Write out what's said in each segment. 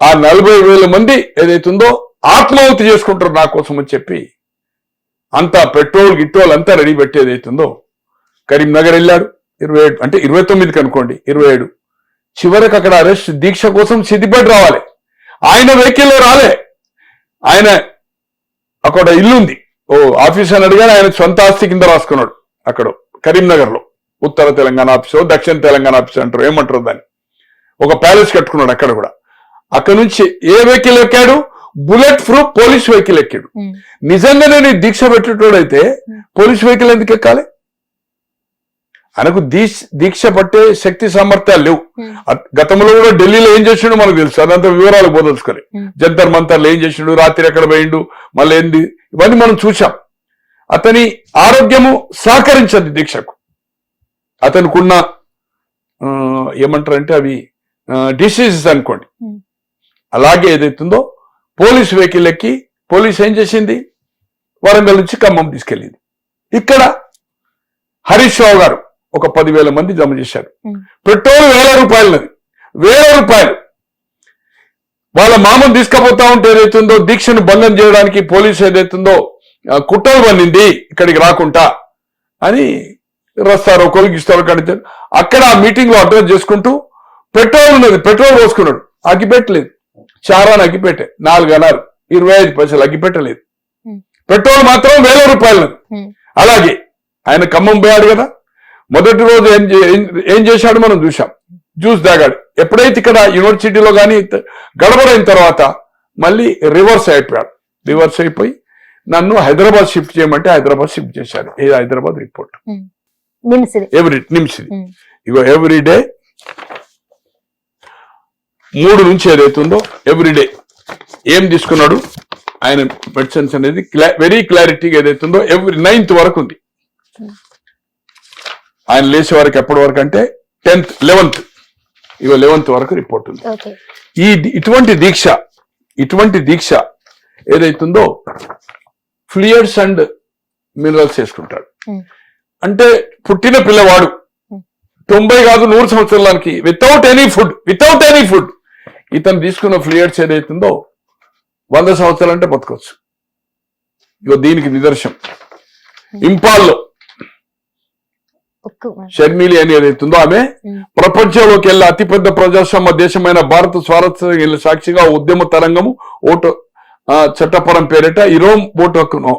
ఆ 40,000 మంది ఏదైతుందో ఆత్మాహుతి చేసుకుంటారు నా కోసం అని చెప్పి అంతా పెట్రోల్ గిట్రోల్ అంతా రెడీ పెట్టి ఏదైతుందో కరీంనగర్ వెళ్ళాడు 27 అంటే 29కి అనుకోండి 27 చివరికి అక్కడ అరెస్ట్ దీక్ష కోసం సిద్దిపేట రావాలి. ఆయన వెహికల్లో రాలే. ఆయన అక్కడ ఇల్లుంది ఆఫీస్ అని అడిగాను. ఆయన సొంత ఆస్తి కింద రాసుకున్నాడు అక్కడ కరీంనగర్ లో. ఉత్తర తెలంగాణ ఆఫీసు దక్షిణ తెలంగాణ ఆఫీసు అంటారు ఏమంటారు దాన్ని. ఒక ప్యాలెస్ కట్టుకున్నాడు అక్కడ కూడా. అక్కడ నుంచి ఏ వెహికల్ ఎక్కాడు? బుల్లెట్ ప్రూఫ్ పోలీస్ వెహికల్ ఎక్కాడు. నిజంగానే నీ దీక్ష పెట్టేటోడైతే పోలీస్ వెహికల్ ఎందుకు ఎక్కాలి? ఆయనకు దీక్ష పట్టే శక్తి సామర్థ్యాలు లేవు. గతంలో కూడా ఢిల్లీలో ఏం చేసిండు మనకు తెలుసు. అదంతా వివరాలు పోదలుచుకోలే. జంతర్ మంతర్లు ఏం చేసిండు, రాత్రి ఎక్కడ పోయిండు, మళ్ళీ ఏంది, ఇవన్నీ మనం చూసాం. అతని ఆరోగ్యము సహకరించదు దీక్షకు. అతనుకున్న ఏమంటారంటే అవి డిసీజెస్ అనుకోండి. అలాగే ఏదైతుందో పోలీస్ వెహికల్ ఎక్కి పోలీస్ ఏం చేసింది? వరంగల్ నుంచి ఖమ్మం తీసుకెళ్ళింది. ఇక్కడ హరీష్ రావు గారు ఒక 10,000 మంది జమ చేశారు. పెట్రోల్ ₹1,000 ₹1,000 వాళ్ళ మామూలు తీసుకుపోతా ఉంటే ఏదైతుందో దీక్షను భంగం చేయడానికి పోలీసు ఏదైతుందో కుట్రలు పన్నింది ఇక్కడికి రాకుండా అని రస్తారు కొలిగిస్తారు. అక్కడ ఆ మీటింగ్ లో అడ్రస్ చేసుకుంటూ పెట్రోల్ ఉన్నది, పెట్రోల్ పోసుకున్నాడు. అగ్గిపెట్టలేదు. చారాన్ని అగ్గిపెట్టే 4 అన్నారు 25 పైసలు అగ్గిపెట్టలేదు. పెట్రోల్ మాత్రం ₹1,000. అలాగే ఆయన ఖమ్మం పోయాడు కదా. మొదటి రోజు ఏం చేశాడు మనం చూసాం. జ్యూస్ తాగాడు. ఎప్పుడైతే ఇక్కడ యూనివర్సిటీలో కానీ గడబడైన తర్వాత మళ్ళీ రివర్స్ అయిపోయాడు. రివర్స్ అయిపోయి నన్ను హైదరాబాద్ షిఫ్ట్ చేయమంటే హైదరాబాద్ షిఫ్ట్ చేశారు. ఇది హైదరాబాద్ రిపోర్ట్. నిమ్స్ ఇగో ఎవ్రీడే 3 నుంచి ఏదైతుందో ఎవ్రీడే ఏం తీసుకున్నాడు ఆయన మెడిసిన్స్ అనేది వెరీ క్లారిటీగా ఏదైతుందో 9th వరకు ఉంది. ఆయన లేచే వరకు ఎప్పటి వరకు అంటే 10th 11th ఇగో 11th వరకు రిపోర్ట్ ఉంది. ఇటువంటి దీక్ష ఏదైతుందో ఫ్లూయిడ్స్ అండ్ మినరల్స్ చేసుకుంటాడు. అంటే పుట్టిన పిల్లవాడు 90 కాదు 100 సంవత్సరాలకి వితౌట్ ఎనీ ఫుడ్ ఇతను తీసుకున్న ఫ్లూయిడ్స్ ఏదైతుందో 100 సంవత్సరాలు అంటే బతకొచ్చు. ఇగో దీనికి నిదర్శనం ఇంపాల్లో షర్మిలి అని ఏదైతుందో ఆమె ప్రపంచంలోకి వెళ్ళి అతిపెద్ద ప్రజాస్వామ్య దేశమైన భారత స్వాతంత్ర్యం సాక్షిగా ఉద్యమ తరంగము ఓటు చట్టపరం పేరిట ఇరోమ్ ఓటు హక్కును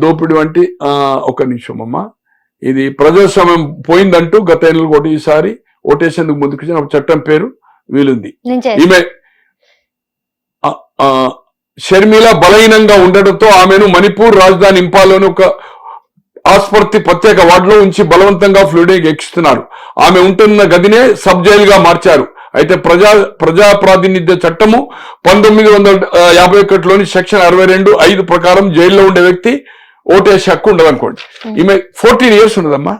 దోపిడి వంటి ఒక నిమిషం అమ్మా. ఇది ప్రజాస్వామ్యం పోయిందంటూ గత ఎన్నికలు కూడా ఈసారి ఓటేసేందుకు ముందుకు చట్టం పేరు వీలుంది. ఈమె షర్మిల బలహీనంగా ఉండడంతో ఆమెను మణిపూర్ రాజధాని ఇంపాల్లోని ఒక ఆసుపత్రి ప్రత్యేక వార్డులో ఉంచి బలవంతంగా ఫ్లూయిడ్ ఎక్కిస్తున్నారు. ఆమె ఉంటున్న గదినే సబ్ జైలు గా మార్చారు. అయితే ప్రజా ప్రాతినిధ్య చట్టము 1951లోని సెక్షన్ 62(5) ప్రకారం జైల్లో ఉండే వ్యక్తి ఓటేసే హక్కు ఉండదు అనుకోండి. ఈమె 14 years ఉండదమ్మా.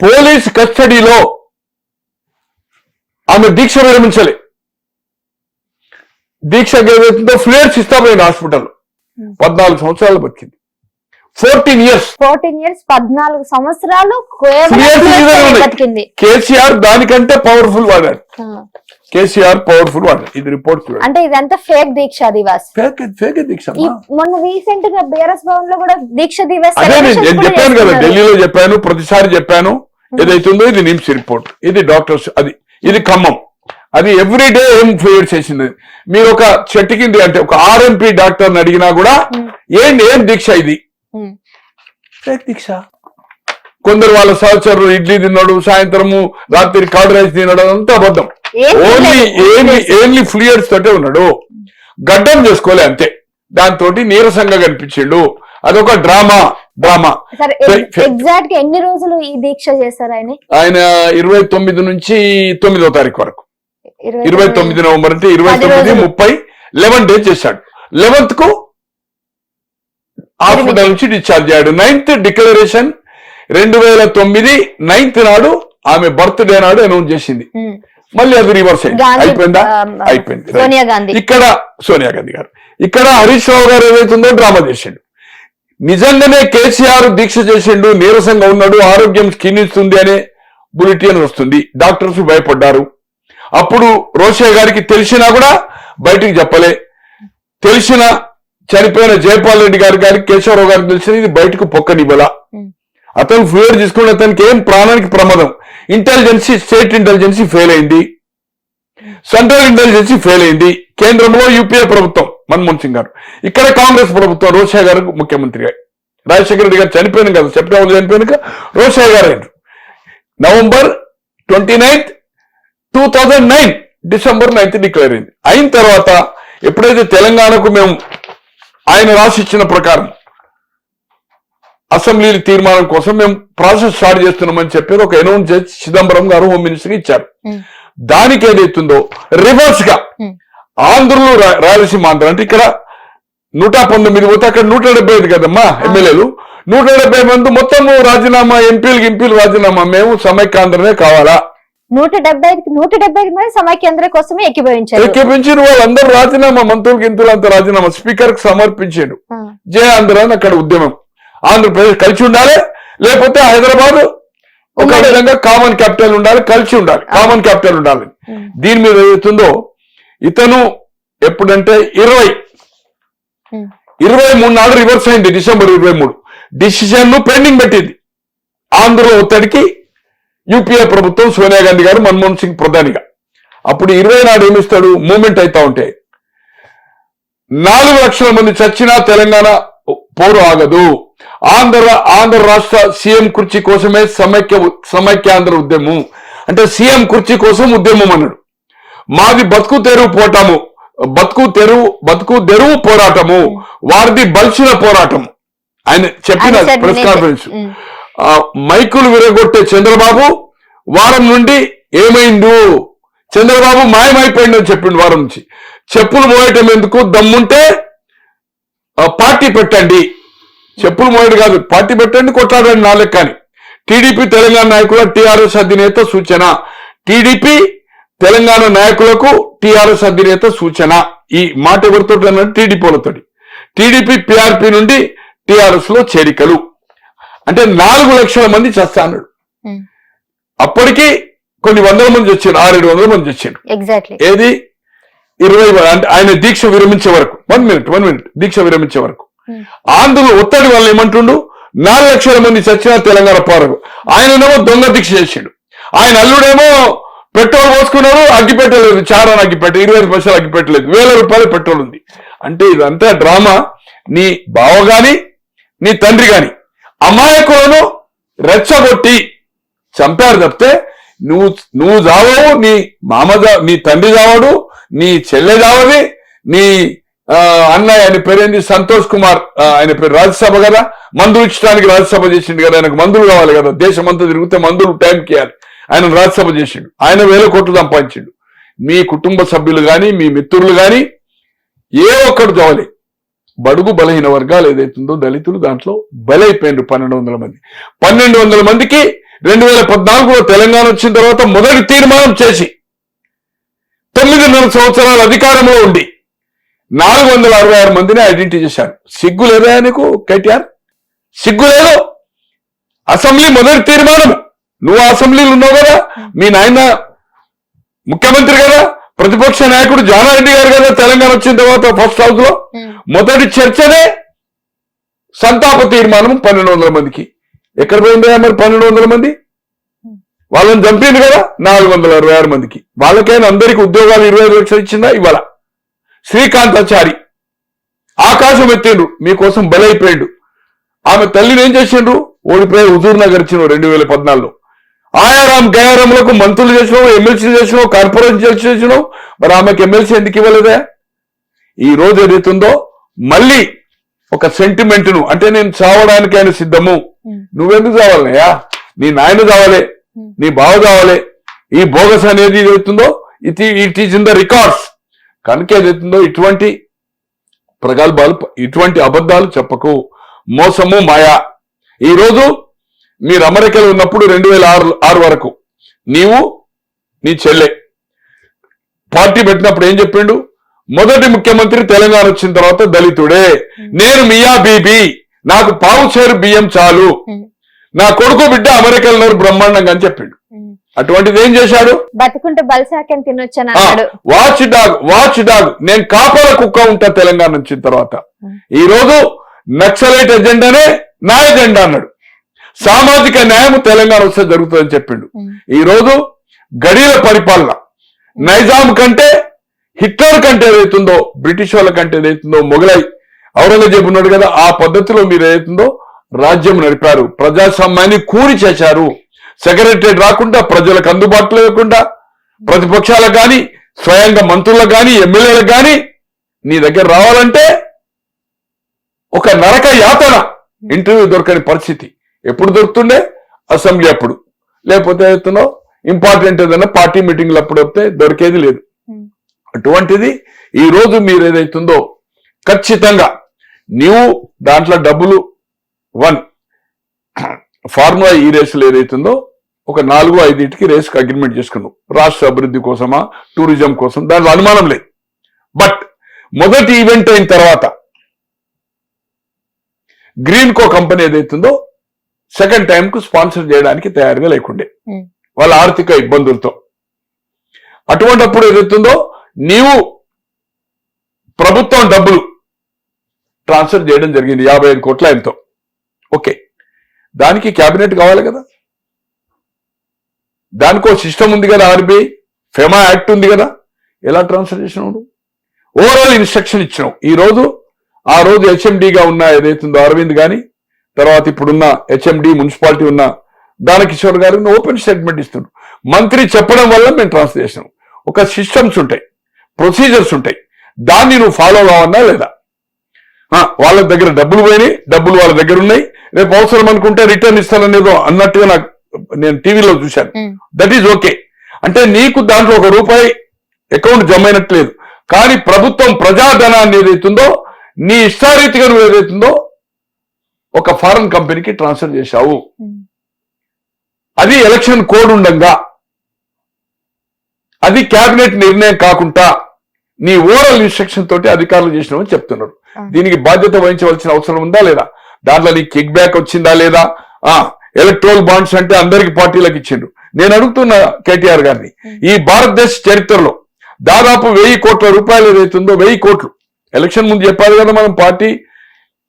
పోలీస్ కస్టడీలో ఆమె దీక్ష విరమించలే. దీక్షకు ఏదైతుందో ఫ్లూయిడ్స్ ఇస్తామైంది హాస్పిటల్లో. 14 సంవత్సరాలు బతికింది. 14 years 14 సంవత్సరాలు కేసీఆర్ దానికంటే పవర్ఫుల్ వాడాడు. ఇది రిపోర్ట్ అంటే ఇదంతా ఫేక్ దీక్ష దివాస్. ఫేక్ దీక్ష. మొన్న రీసెంట్ గా బీఆర్ఎస్ భవన్ లో కూడా దీక్ష దివాస్ నేను చెప్పాను కదా, ఢిల్లీలో చెప్పాను, ప్రతిసారి చెప్పాను. ఏదైతుందో ఇది నిమ్స్ రిపోర్ట్, ఇది డాక్టర్స్, ఇది ఖమ్మం, అది ఎవ్రీడే ఏం ఫేర్ చేసింది. మీరు ఒక చెట్టు కింద అంటే ఒక RMP డాక్టర్ని అడిగినా కూడా ఏం దీక్ష ఇది ఫేక్ దీక్ష. కొందరు వాళ్ళ సహచరులు ఇడ్లీ తిన్నాడు, సాయంత్రము రాత్రి కర్డ్ రైస్ తిన్నాడు, అంతా అబద్ధం. ఓన్లీ ఫ్లూయిడ్స్ తోటే ఉన్నాడు. గడ్డం చేసుకోలే అంతే. దాంతో నీరసంగా కనిపించిండు. అదొక డ్రామా. ఎగ్జాక్ట్ ఎన్ని రోజులు ఈ దీక్ష చేశారు ఆయన 29 నుంచి 9వ తారీఖు వరకు. 29 నవంబర్ అంటే 29, 30, 11 days చేశాడు. 11th కు హాస్పిటల్ నుంచి డిశ్చార్జ్ అయ్యాడు. 9th డిక్లరేషన్ 2009 9th నాడు ఆమె బర్త్డే నాడు అనౌన్స్ చేసింది. మళ్ళీ అది రివర్స్ అయిపోయింది. ఇక్కడ సోనియా గాంధీ గారు, ఇక్కడ హరీష్ రావు గారు ఏదైతుందో డ్రామా చేసిండు. నిజంగానే కేసీఆర్ దీక్ష చేసిండు, నీరసంగా ఉన్నాడు, ఆరోగ్యం క్షీణిస్తుంది అనే బులెటిన్ వస్తుంది. డాక్టర్స్ భయపడ్డారు. అప్పుడు రోషయ్య గారికి తెలిసినా కూడా బయటికి చెప్పలే. తెలిసిన చనిపోయిన జయపాల్ రెడ్డి గారికి కేశవరావు గారికి తెలిసిన ఇది బయటకు పొక్కనివ్వలా. అతను ఫేర్ తీసుకుని అతనికి ఏం ప్రాణానికి ప్రమాదం. ఇంటెలిజెన్సీ, స్టేట్ ఇంటెలిజెన్సీ ఫెయిల్ అయింది, సెంట్రల్ ఇంటెలిజెన్సీ ఫెయిల్ అయింది. కేంద్రంలో యూపీఏ ప్రభుత్వం మన్మోహన్ సింగ్ గారు, ఇక్కడ కాంగ్రెస్ ప్రభుత్వం రోషయ్య గారు ముఖ్యమంత్రిగా. రాజశేఖర రెడ్డి గారు చనిపోయిన కదా, సెప్టెంబర్ చనిపోయినాక రోషయ్య గారు అయ్యారు. November 29th, 2009 December 9th declare అయింది. అయిన తర్వాత ఎప్పుడైతే తెలంగాణకు మేము ఆయన రాసిచ్చిన ప్రకారం అసెంబ్లీ తీర్మానం కోసం మేము ప్రాసెస్ స్టార్ట్ చేస్తున్నామని చెప్పి ఒక అనౌన్స్ చేసి చిదంబరం గారు హోమ్ మినిస్టర్ ఇచ్చారు. దానికి ఏదైతుందో రివర్స్ గా ఆంధ్రులు, రాయలసీమ ఆంధ్ర అంటే ఇక్కడ 119 పోతే అక్కడ 175 కదమ్మా ఎమ్మెల్యేలు. 170 మంది మొత్తం రాజీనామా, ఎంపీలు రాజీనామా. మేము సమైక్యాంధ్రనే కావాలా? 170 మంది సమైక్యాంధ్ర కోసమే ఎక్కిపించారు. వాళ్ళందరూ రాజీనామా, మంత్రులు గింతులు అంతా రాజీనామా స్పీకర్ కి సమర్పించాడు. జయ ఆంధ్ర అని అక్కడ ఉద్యమం. ఆంధ్రప్రదేశ్ కలిసి ఉండాలి, లేకపోతే హైదరాబాద్ ఒక విధంగా కామన్ క్యాపిటల్ ఉండాలి, కలిసి ఉండాలి, కామన్ క్యాపిటల్ ఉండాలి. దీని మీద ఏదైతుందో ఇతను ఎప్పుడంటే 23 నాడు రివర్స్ అయింది. డిసెంబర్ 23 డిసిషన్ ను పెండింగ్ పెట్టింది. ఆంధ్రలో ఒత్తిడికి యూపీఏ ప్రభుత్వం, సోనియా గాంధీ గారు, మన్మోహన్ సింగ్ ప్రధానిగా. అప్పుడు 20 నాడు ఏమిస్తాడు, మూవ్మెంట్ అవుతా ఉంటే 4 లక్షల మంది చచ్చినా తెలంగాణ పోరు ఆగదు. ఆంధ్ర రాష్ట్ర సీఎం కుర్చీ కోసమే సమైక్యాంధ్ర ఉద్యమం అంటే సీఎం కుర్చీ కోసం ఉద్యమం అన్నాడు. మాది బతుకు తెరువు పోరాటము, వారిది బలిసిన పోరాటం ఆయన చెప్పిన ప్రెస్ కాన్ఫరెన్స్. మైకులు విరగొట్టే చంద్రబాబు వారం నుండి ఏమైండు, చంద్రబాబు మాయమైపోయిందని చెప్పిండు. వారం నుంచి చెప్పులు మోయటం ఎందుకు, దమ్ముంటే పార్టీ పెట్టండి. చెప్పులు మోయడు కాదు, పార్టీ పెట్టండి, కొట్లాడండి నాలుగు. కానీ టీడీపీ తెలంగాణ నాయకుల టీఆర్ఎస్ అధినేత సూచన, టీడీపీ తెలంగాణ నాయకులకు టీఆర్ఎస్ అధినేత సూచన. ఈ మాట ఎవరితో అన్నాడు, టీడీపీలతో. టీడీపీ పీఆర్పీ నుండి టీఆర్ఎస్ లో చేరికలు అంటే 4 లక్షల మంది చేస్తా అన్నాడు. అప్పటికి కొన్ని వందల మంది వచ్చారు, 600-700 మంది వచ్చారు. ఏది 20 అంటే ఆయన దీక్ష విరమించే వరకు. 1 మినిట్ దీక్ష విరమించే వరకు ఆంధ్రులు ఒత్తిడి వల్ల ఏమంటుండు, 4 లక్షల మంది చచ్చిన తెలంగాణ పోరకు. ఆయననేమో దొంగ దీక్ష చేసాడు. ఆయన అల్లుడేమో పెట్రోల్ పోసుకున్నాడు, అగ్గిపెట్టలేదు, చారాన్ని అగ్గిపెట్ట 25 పైసలు అగ్గిపెట్టలేదు, 1000 రూపాయలు పెట్రోల్ ఉంది. అంటే ఇదంతా డ్రామా. నీ బావ గాని నీ తండ్రి గాని అమాయకులను రెచ్చగొట్టి చంపారు తప్పితే నువ్వు చావవు, నీ నీ తండ్రి చావడు, నీ చెల్లె చావది, నీ అన్నయ్య ఆయన పేరేంది సంతోష్ కుమార్, ఆయన పేరు రాజ్యసభ కదా, మందులు ఇచ్చడానికి రాజ్యసభ చేసిండు కదా. ఆయనకు మందులు కావాలి కదా, దేశమంతా తిరిగితే మందులు టైంకి ఇవ్వాలి. ఆయన రాజ్యసభ చేసిండు, ఆయన 1000 కోట్లు సంపాదించిండు. మీ కుటుంబ సభ్యులు గాని మీ మిత్రులు గాని ఏ ఒక్కడు చావలే. బడుగు బలహీన వర్గాలు ఏదైతుందో దళితులు దాంట్లో బలైపోయిండు. 1200 మంది 1200 మందికి 2014లో తెలంగాణ వచ్చిన తర్వాత మొదటి తీర్మానం చేసి 9.5 సంవత్సరాల అధికారంలో ఉండి 466 మందిని ఐడెంటిఫై చేశారు. సిగ్గు లేదా నీకు కేటీఆర్? సిగ్గు లేదు. అసెంబ్లీ మొదటి తీర్మానం, నువ్వు అసెంబ్లీలో ఉన్నావు కదా, మీ నాయన ముఖ్యమంత్రి కదా, ప్రతిపక్ష నాయకుడు జానారెడ్డి గారు కదా, తెలంగాణ వచ్చిన తర్వాత ఫస్ట్ హౌస్ లో మొదటి చర్చనే సంతాప తీర్మానం 1200 మందికి. ఎక్కడ పోయిందా మరి 1200 మంది? వాళ్ళని చంపింది కదా 466 మందికి. వాళ్ళకైనా అందరికి ఉద్యోగాలు 25 లక్షలు ఇచ్చిందా? ఇవాళ శ్రీకాంతాచారి ఆకాశం ఎత్తిండ్రు, మీకోసం బలైపోయిండు. ఆమె తల్లిని ఏం చేసిండ్రు, ఓడిపోయి హుజూర్ నగర్ ఇచ్చిన 2014లో. ఆయారాం గయారాంలకు మంత్రులు చేసినావు, ఎమ్మెల్సీ చేసినావు, కార్పొరేషన్ చేసినావు. మరి ఆమెకు ఎమ్మెల్సీ ఎందుకు ఇవ్వలేదా? ఈ రోజు ఏదైతుందో మళ్ళీ ఒక సెంటిమెంట్ ను, అంటే నేను చావడానికి ఆయన సిద్ధము. నువ్వెందుకు చావాలయ్యా? నీ నాయన చావాలే, నీ బావ చావాలే. ఈ బోగస్ అనేది ఏదైతుందో it is in the records. కనుక ఏదైతుందో ఇటువంటి ప్రగల్భాలు, ఇటువంటి అబద్ధాలు చెప్పకు. మోసము, మాయా. ఈ రోజు మీరు అమెరికాలో ఉన్నప్పుడు 2006 వరకు నీవు నీ చెల్లె పార్టీ పెట్టినప్పుడు ఏం చెప్పిండు, మొదటి ముఖ్యమంత్రి తెలంగాణ వచ్చిన తర్వాత దళితుడే, నేను మియా బీబీ, నాకు పావు చేరు బియ్యం చాలు, నా కొడుకు బిడ్డ అమెరికాలో బ్రహ్మాండంగా అని చెప్పిండు. అటువంటిది ఏం చేశాడు? బతుకుంటే బల్సాకని తినొచ్చని అన్నాడు. వాచ్ డాగ్ నేను కాపల కుక్క ఉంటా తెలంగాణ వచ్చిన తర్వాత. ఈ రోజు నక్సలైట్ ఎజెండానే నా ఎజెండా అన్నాడు. సామాజిక న్యాయం తెలంగాణ వస్తే జరుగుతుందని చెప్పిండు. ఈ రోజు గడిల పరిపాలన నైజాం కంటే హిట్లర్ కంటే ఏదైతుందో, బ్రిటిష్ వాళ్ళ కంటే ఏదైతుందో, మొఘలై ఔరంగజేబు ఉన్నాడు కదా, ఆ పద్ధతిలో మీరు ఏదైతుందో రాజ్యం నడిపారు. ప్రజాస్వామ్యాన్ని కూని చేశారు. సెక్రటరేట్ రాకుండా, ప్రజలకు అందుబాటులో లేకుండా, ప్రతిపక్షాలకు కానీ, స్వయంగా మంత్రులకు కానీ, ఎమ్మెల్యేలకు కానీ నీ దగ్గర రావాలంటే ఒక నరక యాతన, ఇంటర్వ్యూ దొరకని పరిస్థితి. ఎప్పుడు దొరుకుతుండే? అసెంబ్లీ అప్పుడు, లేకపోతే ఏదైతుందో ఇంపార్టెంట్ ఏదైనా పార్టీ మీటింగ్లు అప్పుడు వస్తే దొరికేది లేదు. అటువంటిది ఈ రోజు మీరు ఏదైతుందో ఖచ్చితంగా నీవు దాంట్లో డబ్బులు ఫార్ములా ఈ రేసులు ఏదైతుందో ఒక 4-5 రేసుకు అగ్రిమెంట్ చేసుకున్నావు. రాష్ట్ర అభివృద్ధి కోసమా, టూరిజం కోసం, దాంట్లో అనుమానం లేదు. బట్ మొదటి ఈవెంట్ అయిన తర్వాత గ్రీన్ కో కంపెనీ ఏదైతుందో సెకండ్ టైంకు స్పాన్సర్ చేయడానికి తయారుగా లేకుండే వాళ్ళ ఆర్థిక ఇబ్బందులతో. అటువంటిప్పుడు ఏదైతుందో నీవు ప్రభుత్వం డబ్బులు ట్రాన్స్ఫర్ చేయడం జరిగింది 55 కోట్ల ఎంతో. ఓకే, దానికి క్యాబినెట్ కావాలి కదా, దానికో సిస్టమ్ ఉంది కదా, ఆర్బీఐ ఫెమా యాక్ట్ ఉంది కదా, ఎలా ట్రాన్స్ఫర్ చేసినావు? ఓవరాల్ ఇన్స్ట్రక్షన్ ఇచ్చినావు. ఆ రోజు హెచ్ఎండిగా ఉన్న ఏదైతుందో అరవింద్ గాని, తర్వాత ఇప్పుడున్న హెచ్ఎండి మున్సిపాలిటీ ఉన్న దానకిషోర్ గారు ఓపెన్ స్టేట్మెంట్ ఇస్తున్నాడు. మంత్రి చెప్పడం వల్ల మేము ట్రాన్స్ఫర్ చేసినాం. ఒక సిస్టమ్స్ ఉంటాయి, ప్రొసీజర్స్ ఉంటాయి, దాన్ని నువ్వు ఫాలో కావన్నా లేదా? వాళ్ళ దగ్గర డబ్బులు పోయినాయి, డబ్బులు వాళ్ళ దగ్గర ఉన్నాయి, రేపు అవసరం అనుకుంటే రిటర్న్ ఇస్తాననేదో అన్నట్టుగా నేను టీవీలో చూశాను. That is okay. అంటే నీకు దాంట్లో ₹1 అకౌంట్ జమ అయినట్లేదు, కానీ ప్రభుత్వం ప్రజాధనాన్ని ఏదైతుందో నీ ఇష్టారీతిగా నువ్వు ఏదైతుందో ఒక ఫారెన్ కంపెనీకి ట్రాన్స్ఫర్ చేశావు. అది ఎలక్షన్ కోడ్ ఉండంగా, అది క్యాబినెట్ నిర్ణయం కాకుండా నీ ఓరల్ ఇన్స్ట్రక్షన్ తోటి అధికారులు చేసినామని చెప్తున్నారు. దీనికి బాధ్యత వహించవలసిన అవసరం ఉందా లేదా? దాంట్లో నీకు కిక్ బ్యాక్ వచ్చిందా లేదా? ఎలక్ట్రల్ బాండ్స్ అంటే అందరికి పార్టీలకు ఇచ్చిండు. నేను అడుగుతున్న కేటీఆర్ గారిని, ఈ భారతదేశ చరిత్రలో దాదాపు 1000 కోట్ల రూపాయలు ఏదైతుందో, 1000 కోట్లు ఎలక్షన్ ముందు చెప్పాలి కదా, మనం పార్టీ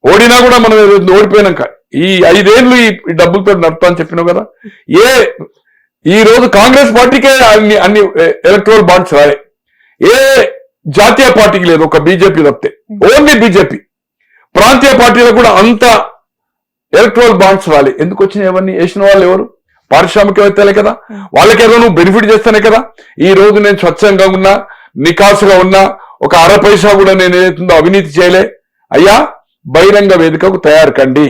ఓడినా కూడా మనం ఓడిపోయినాక ఈ 5 ఏళ్ళు ఈ డబ్బులతో నడుపుతా అని చెప్పినావు కదా. ఈ రోజు కాంగ్రెస్ పార్టీకే అన్ని ఎలక్ట్రల్ బాండ్స్ రాలే, ఏ జాతీయ పార్టీకి లేదు, ఒక బీజేపీ తప్పితే, ఓన్లీ బీజేపీ. ప్రాంతీయ పార్టీలకు కూడా అంత ఎలక్ట్రల్ బాండ్స్ రాలే. ఎందుకు వచ్చినాయి? ఎవరిని వేసిన వాళ్ళు ఎవరు? పారిశ్రామికవేత్తలే కదా, వాళ్ళకేదో నువ్వు బెనిఫిట్ చేస్తానే కదా. ఈ రోజు నేను స్వచ్ఛంగా ఉన్నా, నికాసుగా ఉన్నా, ఒక 1 పైసా కూడా నేను ఏదైతుందో అవినీతి చేయలే. అయ్యా, బహిరంగ వేదికకు తయారు కండి.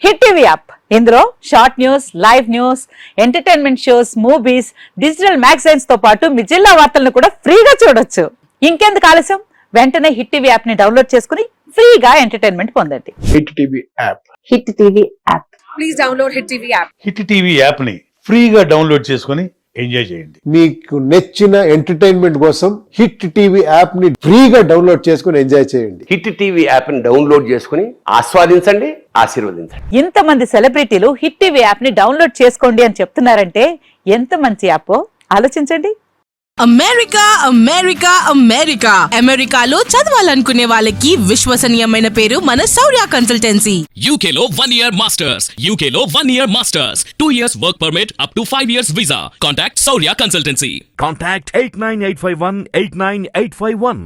హిట్ టీవీ యాప్, ఇందులో short news, live news, entertainment shows, movies, digital magazines తో పాటు మీ జిల్లా వార్తలను కూడా ఫ్రీగా చూడొచ్చు. ఇంకెందుకు ఆలస్యం? వెంటనే హిట్ టీవీ యాప్ ని డౌన్లోడ్ చేసుకుని ఫ్రీగా ఎంటర్టైన్మెంట్ పొందండి. Hit TV app. Hit TV app. Please download hit TV app. Hit TV app ని ఫ్రీగా డౌన్లోడ్ చేసుకుని ఎంజాయ్ చేయండి. మీకు నచ్చిన ఎంటర్టైన్మెంట్ కోసం హిట్ టీవీ యాప్ ని ఫ్రీగా డౌన్లోడ్ చేసుకుని ఎంజాయ్ చేయండి. హిట్ టీవీ యాప్ ని డౌన్లోడ్ చేసుకుని ఆస్వాదించండి, ఆశీర్వదించండి. ఇంతమంది సెలబ్రిటీలు హిట్ టీవీ యాప్ ని డౌన్లోడ్ చేసుకోండి అని చెప్తున్నారంటే ఎంత మంచి యాప్ ఆలోచించండి. అమెరికా అమెరికా అమెరికా అమెరికాలో చదవాలనుకునే వాళ్ళకి విశ్వసనీయమైన పేరు మన శౌర్య కన్సల్టెన్సీ. UK లో 1 year masters. UK లో 1 year masters. 2 years work permit up to 5 years visa. Contact Saurya Consultancy. Contact 89851 89851.